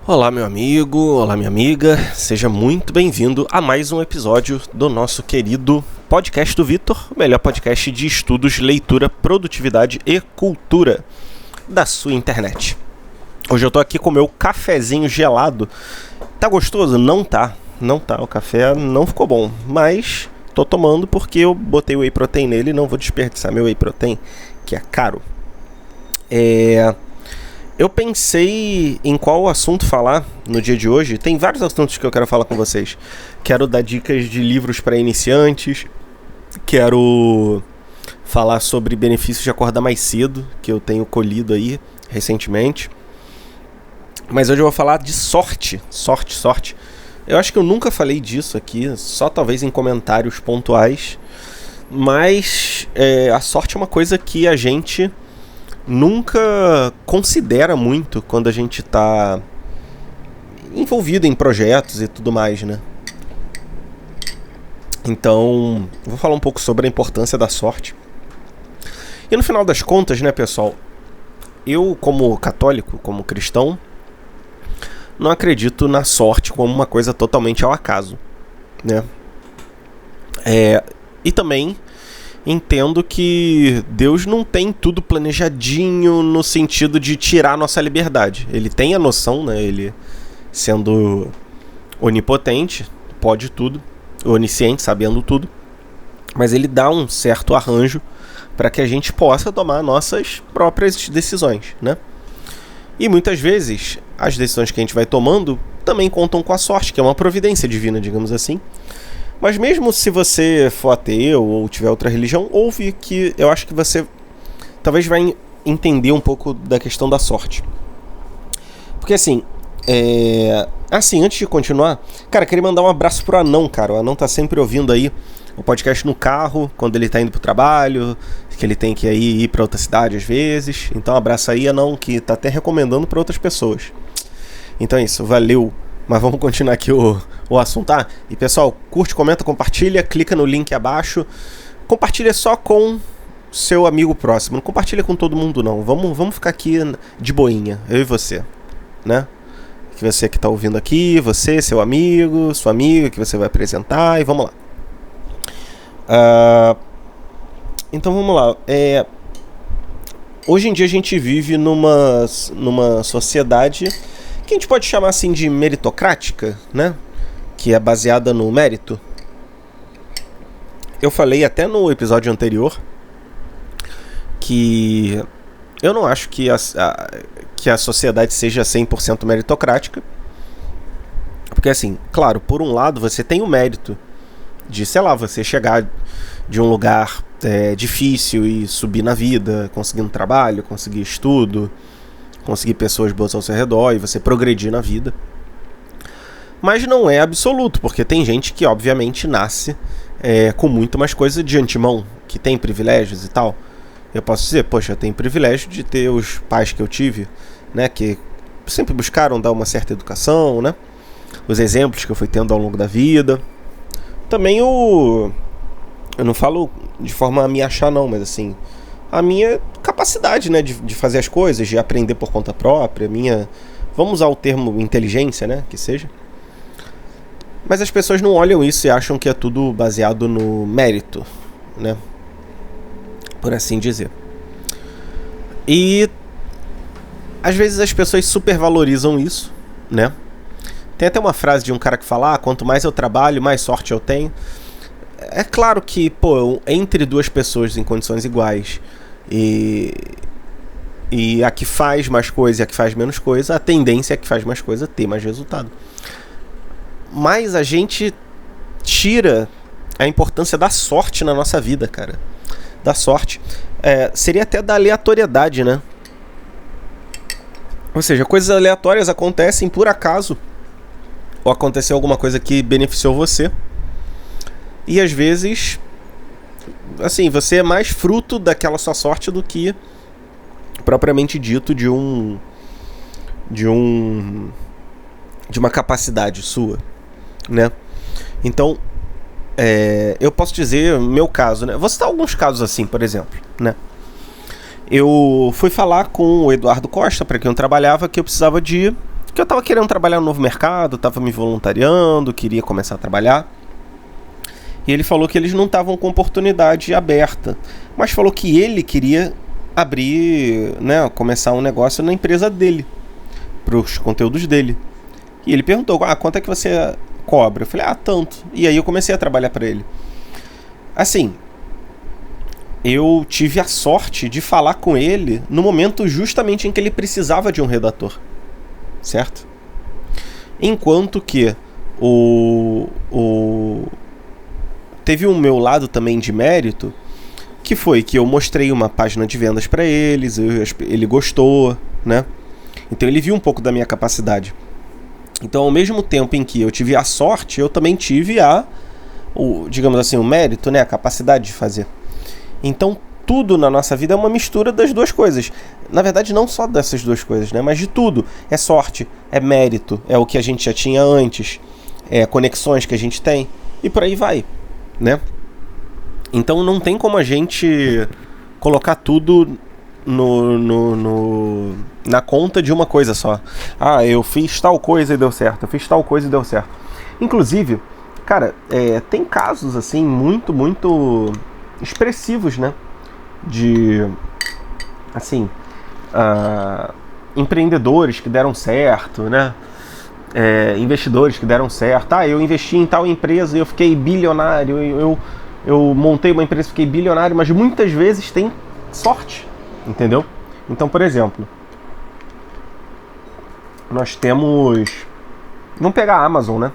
Olá, meu amigo, olá, minha amiga, seja muito bem-vindo a mais um episódio do nosso querido podcast do Vitor, o melhor podcast de estudos, leitura, produtividade e cultura da sua internet. Hoje eu tô aqui com o meu cafezinho gelado. Tá gostoso? Não tá, o café não ficou bom, mas tô tomando porque eu botei whey protein nele e não vou desperdiçar meu whey protein, que é caro. Eu pensei em qual assunto falar no dia de hoje. Tem vários assuntos que eu quero falar com vocês. Quero dar dicas de livros para iniciantes. Quero falar sobre benefícios de acordar mais cedo, que eu tenho colhido aí recentemente. Mas hoje eu vou falar de sorte. Sorte. Eu acho que eu nunca falei disso aqui, só talvez em comentários pontuais. Mas a sorte é uma coisa que a gente nunca considera muito quando a gente está envolvido em projetos e tudo mais, né? Então, vou falar um pouco sobre a importância da sorte. E no final das contas, né, pessoal, eu, como católico, como cristão, não acredito na sorte como uma coisa totalmente ao acaso, né? E também entendo que Deus não tem tudo planejadinho no sentido de tirar nossa liberdade. Ele tem a noção, né? Ele, sendo onipotente, pode tudo, onisciente, sabendo tudo, mas ele dá um certo arranjo para que a gente possa tomar nossas próprias decisões, né? E muitas vezes as decisões que a gente vai tomando também contam com a sorte, que é uma providência divina, digamos assim. Mas mesmo se você for ateu ou tiver outra religião, ouve que eu acho que você talvez vai entender um pouco da questão da sorte. Porque assim, antes de continuar, cara, queria mandar um abraço pro Anão, cara. O Anão tá sempre ouvindo aí o podcast no carro, quando ele tá indo pro trabalho, que ele tem que ir pra outra cidade às vezes. Então um abraço aí, Anão, que tá até recomendando pra outras pessoas. Então é isso, valeu. Mas vamos continuar aqui o assunto, tá? E pessoal, curte, comenta, compartilha, clica no link abaixo. Compartilha só com seu amigo próximo, não compartilha com todo mundo não. Vamos ficar aqui de boinha, eu e você, né? Que você que tá ouvindo aqui, você, seu amigo, sua amiga que você vai apresentar e vamos lá. Então vamos lá. Hoje em dia a gente vive numa sociedade que a gente pode chamar assim de meritocrática, né? Que é baseada no mérito. Eu falei até no episódio anterior que eu não acho que a sociedade seja 100% meritocrática. Porque assim, claro, por um lado você tem o mérito de, sei lá, você chegar de um lugar difícil e subir na vida, conseguir um trabalho, conseguir estudo, conseguir pessoas boas ao seu redor e você progredir na vida. Mas não é absoluto, porque tem gente que obviamente nasce com muito mais coisa de antemão, que tem privilégios e tal. Eu posso dizer, poxa, eu tenho privilégio de ter os pais que eu tive, né, que sempre buscaram dar uma certa educação, né, os exemplos que eu fui tendo ao longo da vida. Também eu não falo de forma a me achar não, mas assim, a minha capacidade, né, de fazer as coisas, de aprender por conta própria, vamos usar o termo inteligência, né, que seja. Mas as pessoas não olham isso e acham que é tudo baseado no mérito, né, por assim dizer. E às vezes as pessoas supervalorizam isso, né. Tem até uma frase de um cara que fala, quanto mais eu trabalho, mais sorte eu tenho. É claro que, entre duas pessoas em condições iguais e a que faz mais coisa e a que faz menos coisa, a tendência é que faz mais coisa ter mais resultado. Mas a gente tira a importância da sorte na nossa vida, cara. Da sorte. Seria até da aleatoriedade, né? Ou seja, coisas aleatórias acontecem por acaso, ou aconteceu alguma coisa que beneficiou você. E às vezes, assim, você é mais fruto daquela sua sorte do que propriamente dito de uma capacidade sua, né? Então, eu posso dizer meu caso, né? Vou citar alguns casos assim, por exemplo, né? Eu fui falar com o Eduardo Costa, para quem eu trabalhava, que eu precisava de Porque eu tava querendo trabalhar no novo mercado, tava me voluntariando, queria começar a trabalhar. E ele falou que eles não estavam com oportunidade aberta, mas falou que ele queria abrir, né, começar um negócio na empresa dele, para os conteúdos dele. E ele perguntou, quanto é que você cobra? Eu falei, tanto. E aí eu comecei a trabalhar para ele. Assim, eu tive a sorte de falar com ele no momento justamente em que ele precisava de um redator, certo? Enquanto que teve o meu lado também de mérito, que foi que eu mostrei uma página de vendas para eles, ele gostou, né? Então ele viu um pouco da minha capacidade. Então, ao mesmo tempo em que eu tive a sorte, eu também tive digamos assim, o mérito, né? A capacidade de fazer. Então, tudo na nossa vida é uma mistura das duas coisas. Na verdade, não só dessas duas coisas, né? Mas de tudo. É sorte, é mérito, é o que a gente já tinha antes, é conexões que a gente tem, e por aí vai, né? Então, não tem como a gente colocar tudo na conta de uma coisa só. Eu fiz tal coisa e deu certo, eu fiz tal coisa e deu certo. Inclusive, cara, tem casos assim muito, muito expressivos, né? De, assim, empreendedores que deram certo, né? Investidores que deram certo. Eu investi em tal empresa e eu fiquei bilionário. Eu montei uma empresa e fiquei bilionário, mas muitas vezes tem sorte, entendeu? Então, por exemplo, nós temos... Vamos pegar a Amazon, né?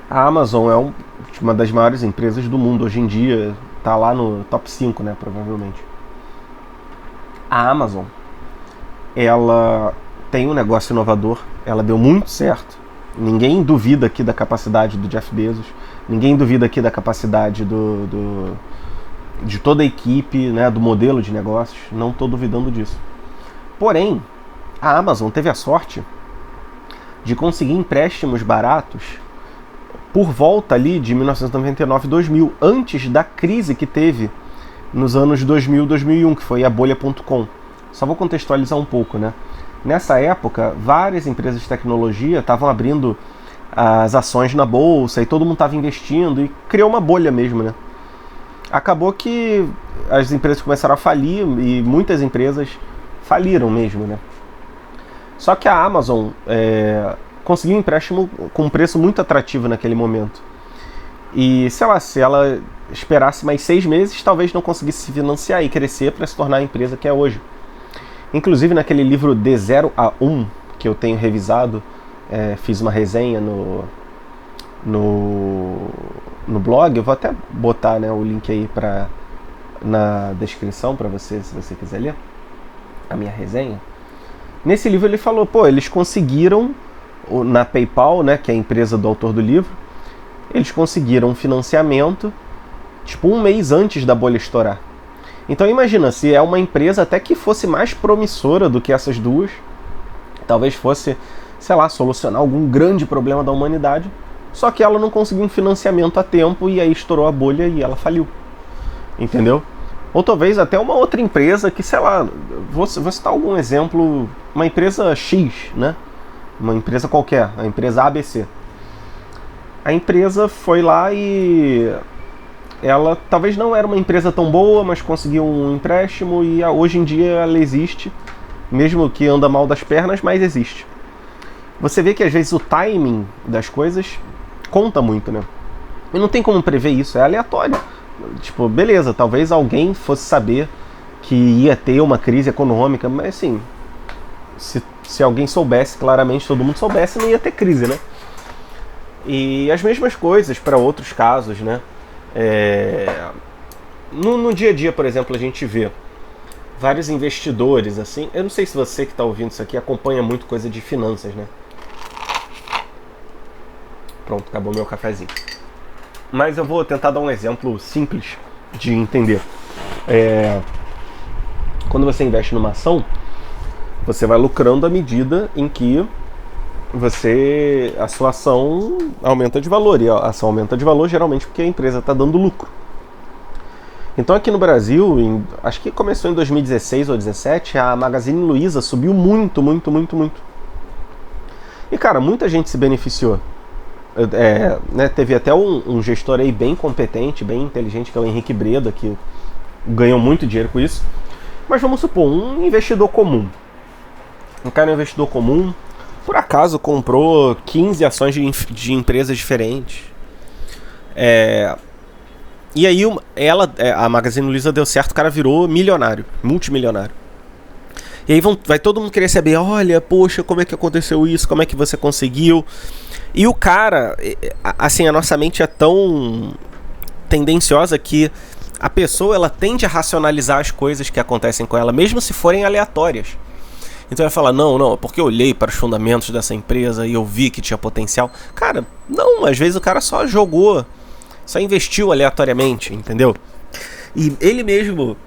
A Amazon é uma das maiores empresas do mundo hoje em dia, tá lá no top 5, né, provavelmente. A Amazon, ela tem um negócio inovador, ela deu muito certo. Ninguém duvida aqui da capacidade do Jeff Bezos, ninguém duvida aqui da capacidade de toda a equipe, né, do modelo de negócios, não estou duvidando disso. Porém, a Amazon teve a sorte de conseguir empréstimos baratos por volta ali de 1999 e 2000, antes da crise que teve nos anos 2000 e 2001, que foi a bolha.com. Só vou contextualizar um pouco, né? Nessa época, várias empresas de tecnologia estavam abrindo as ações na bolsa e todo mundo estava investindo e criou uma bolha mesmo, né? Acabou que as empresas começaram a falir e muitas empresas faliram mesmo, né? Só que a Amazon conseguiu um empréstimo com um preço muito atrativo naquele momento. E, sei lá, se ela esperasse mais 6 meses, talvez não conseguisse se financiar e crescer para se tornar a empresa que é hoje. Inclusive, naquele livro De 0 a 1, que eu tenho revisado, fiz uma resenha no blog, eu vou até botar, né, o link aí na descrição para você, se você quiser ler a minha resenha. Nesse livro ele falou, eles conseguiram, na PayPal, né, que é a empresa do autor do livro, eles conseguiram um financiamento tipo 1 mês antes da bolha estourar. Então imagina, se é uma empresa até que fosse mais promissora do que essas duas, talvez fosse, sei lá, solucionar algum grande problema da humanidade, só que ela não conseguiu um financiamento a tempo e aí estourou a bolha e ela faliu. Entendeu? Ou talvez até uma outra empresa que, sei lá, vou citar algum exemplo, uma empresa X, né? Uma empresa qualquer, a empresa ABC. A empresa foi lá e ela talvez não era uma empresa tão boa, mas conseguiu um empréstimo e hoje em dia ela existe, mesmo que anda mal das pernas, mas existe. Você vê que às vezes o timing das coisas conta muito, né? E não tem como prever isso, é aleatório. Tipo, beleza, talvez alguém fosse saber que ia ter uma crise econômica, mas assim, se alguém soubesse, claramente todo mundo soubesse, não ia ter crise, né? E as mesmas coisas para outros casos, né? No dia a dia, por exemplo, a gente vê vários investidores, assim. Eu não sei se você que está ouvindo isso aqui acompanha muito coisa de finanças, né? Pronto, acabou meu cafezinho. Mas eu vou tentar dar um exemplo simples de entender. Quando você investe numa ação, você vai lucrando à medida em que a sua ação aumenta de valor. E a ação aumenta de valor geralmente porque a empresa está dando lucro. Então aqui no Brasil, acho que começou em 2016 ou 2017, a Magazine Luiza subiu muito, muito, muito, muito. E, cara, muita gente se beneficiou. Né, teve até um gestor aí bem competente, bem inteligente, que é o Henrique Breda, que ganhou muito dinheiro com isso. Mas vamos supor, um investidor comum. Um cara, um investidor comum, por acaso comprou 15 ações de empresas diferentes. E aí a Magazine Luiza deu certo, o cara virou milionário, multimilionário. E aí vai todo mundo querer saber, olha, poxa, como é que aconteceu isso, como é que você conseguiu? E o cara, assim, a nossa mente é tão tendenciosa que a pessoa, ela tende a racionalizar as coisas que acontecem com ela, mesmo se forem aleatórias. Então ela fala, não, porque eu olhei para os fundamentos dessa empresa e eu vi que tinha potencial. Cara, não, às vezes o cara só investiu aleatoriamente, entendeu? E ele mesmo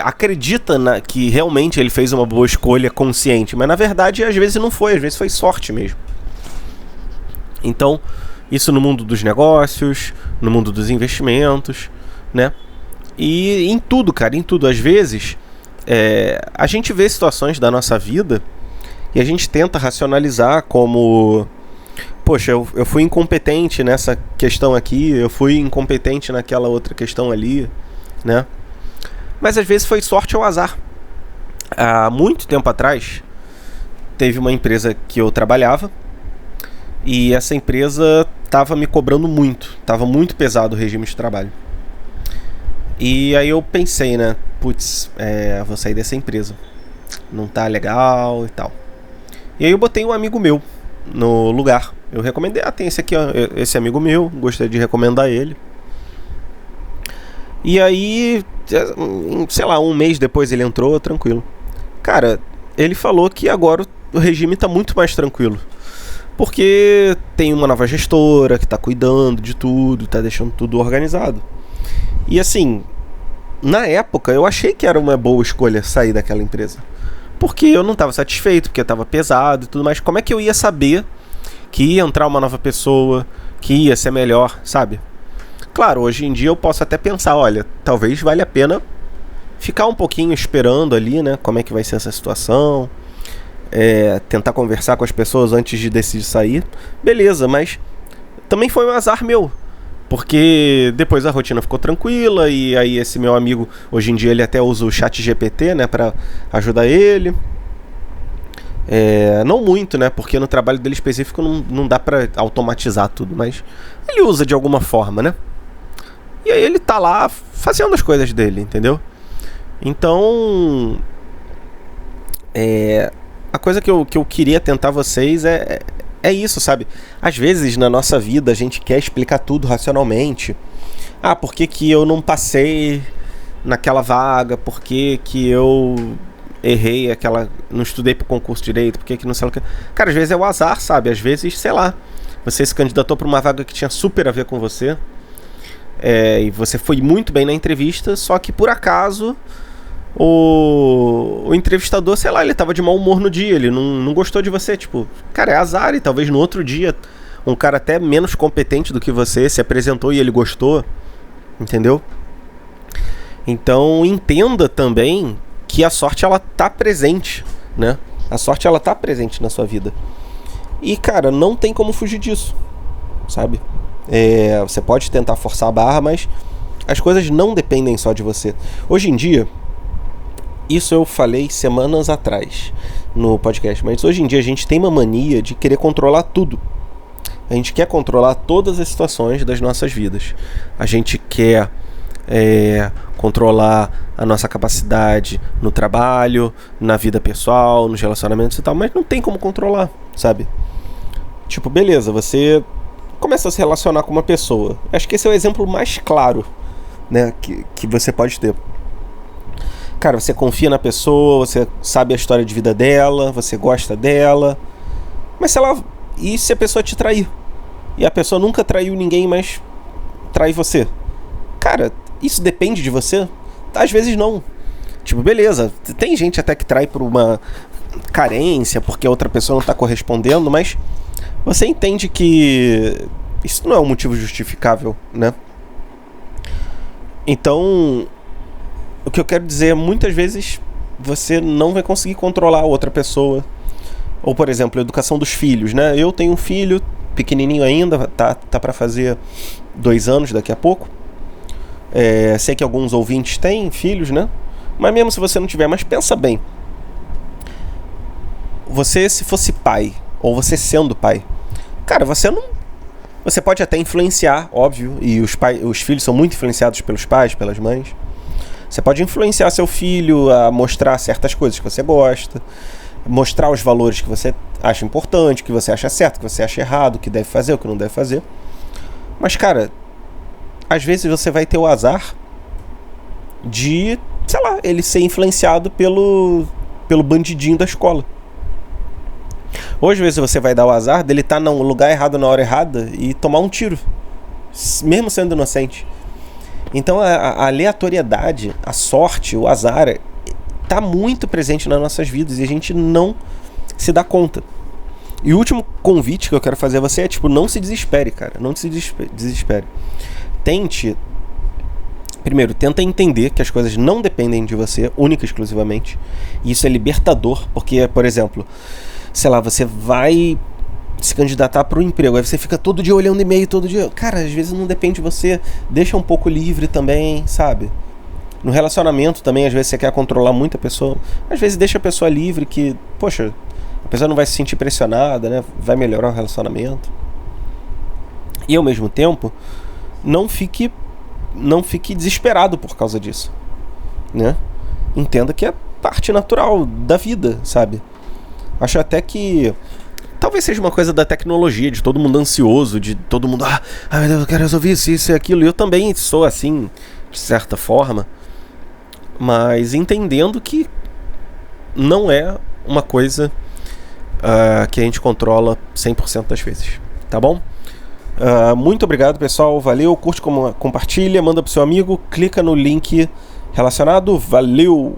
acredita que realmente ele fez uma boa escolha consciente, mas na verdade às vezes não foi, às vezes foi sorte mesmo. Então, isso no mundo dos negócios, no mundo dos investimentos, né? E em tudo, cara, em tudo. Às vezes, a gente vê situações da nossa vida e a gente tenta racionalizar como... Poxa, eu fui incompetente nessa questão aqui, eu fui incompetente naquela outra questão ali, né? Mas às vezes foi sorte ou azar. Há muito tempo atrás, teve uma empresa que eu trabalhava e essa empresa estava me cobrando muito. Estava muito pesado o regime de trabalho. E aí eu pensei, né? Putz, vou sair dessa empresa. Não tá legal e tal. E aí eu botei um amigo meu no lugar. Eu recomendei, tem esse aqui, ó, esse amigo meu, gostaria de recomendar ele. E aí, sei lá, um mês depois ele entrou, tranquilo. Cara, ele falou que agora o regime tá muito mais tranquilo. Porque tem uma nova gestora que tá cuidando de tudo, tá deixando tudo organizado. E assim, na época eu achei que era uma boa escolha sair daquela empresa. Porque eu não estava satisfeito, porque estava pesado e tudo mais. Como é que eu ia saber que ia entrar uma nova pessoa, que ia ser melhor, sabe? Claro, hoje em dia eu posso até pensar, olha, talvez valha a pena ficar um pouquinho esperando ali, né? Como é que vai ser essa situação. Tentar conversar com as pessoas antes de decidir sair. Beleza, mas também foi um azar meu. Porque depois a rotina ficou tranquila e aí esse meu amigo, hoje em dia ele até usa o ChatGPT, né, pra ajudar ele. Não muito, né, porque no trabalho dele específico não dá pra automatizar tudo, mas ele usa de alguma forma, né. E aí ele tá lá fazendo as coisas dele, entendeu? Então, a coisa que eu queria tentar vocês é isso, sabe? Às vezes na nossa vida a gente quer explicar tudo racionalmente. Por que eu não passei naquela vaga? Por que eu errei não estudei pro concurso direito? Por que não sei o que? Cara, às vezes é o azar, sabe? Às vezes, sei lá, você se candidatou pra uma vaga que tinha super a ver com você. E você foi muito bem na entrevista, só que por acaso o entrevistador, sei lá, ele tava de mau humor no dia, ele não gostou de você, tipo, cara, é azar, e talvez no outro dia um cara até menos competente do que você se apresentou e ele gostou, entendeu? Então entenda também que a sorte, ela tá presente, né? A sorte, ela tá presente na sua vida. E, cara, não tem como fugir disso, sabe? Você pode tentar forçar a barra, mas as coisas não dependem só de você. Hoje em dia, isso eu falei semanas atrás no podcast, mas hoje em dia a gente tem uma mania de querer controlar tudo. A gente quer controlar todas as situações das nossas vidas. A gente quer controlar a nossa capacidade no trabalho, na vida pessoal, nos relacionamentos e tal, mas não tem como controlar, sabe? Tipo, beleza, você começa a se relacionar com uma pessoa. Acho que esse é o exemplo mais claro, né, que você pode ter. Cara, você confia na pessoa, você sabe a história de vida dela, você gosta dela. Mas e se a pessoa te trair? E a pessoa nunca traiu ninguém, mas trai você? Cara, isso depende de você? Às vezes não. Tipo, beleza, tem gente até que trai por uma carência, porque a outra pessoa não tá correspondendo, mas você entende que isso não é um motivo justificável, né? Então, o que eu quero dizer é, muitas vezes você não vai conseguir controlar a outra pessoa, Ou, por exemplo, a educação dos filhos, né? Eu tenho um filho pequenininho ainda, tá para fazer 2 anos daqui a pouco. Sei que alguns ouvintes têm filhos, né? Mas mesmo se você não tiver, mas pensa bem. Você, se fosse pai, ou você sendo pai, cara, você não... Você pode até influenciar, óbvio, e os filhos são muito influenciados pelos pais, pelas mães. Você pode influenciar seu filho a mostrar certas coisas que você gosta, mostrar os valores que você acha importante, que você acha certo, que você acha errado, o que deve fazer, o que não deve fazer. Mas, cara, às vezes você vai ter o azar de, sei lá, ele ser influenciado pelo bandidinho da escola. Ou às vezes você vai dar o azar dele estar no lugar errado na hora errada e tomar um tiro, mesmo sendo inocente. Então a aleatoriedade, a sorte, o azar tá muito presente nas nossas vidas e a gente não se dá conta. E o último convite que eu quero fazer a você é, tipo, não se desespere, cara. Não se desespere. Tenta entender que as coisas não dependem de você, única e exclusivamente. E isso é libertador, porque, por exemplo, sei lá, você vai se candidatar para um emprego, aí você fica todo dia olhando e-mail, todo dia... Cara, às vezes não depende de você, deixa um pouco livre também, sabe? No relacionamento também, às vezes você quer controlar muito a pessoa, às vezes deixa a pessoa livre que, poxa, a pessoa não vai se sentir pressionada, né? Vai melhorar o relacionamento. E ao mesmo tempo, não fique desesperado por causa disso, né? Entenda que é parte natural da vida, sabe? Acho até que talvez seja uma coisa da tecnologia, de todo mundo ansioso, de todo mundo, meu Deus, eu quero resolver isso e aquilo. E eu também sou assim, de certa forma, mas entendendo que não é uma coisa que a gente controla 100% das vezes, tá bom? Muito obrigado, pessoal, valeu, curte, compartilha, manda pro seu amigo, clica no link relacionado, valeu!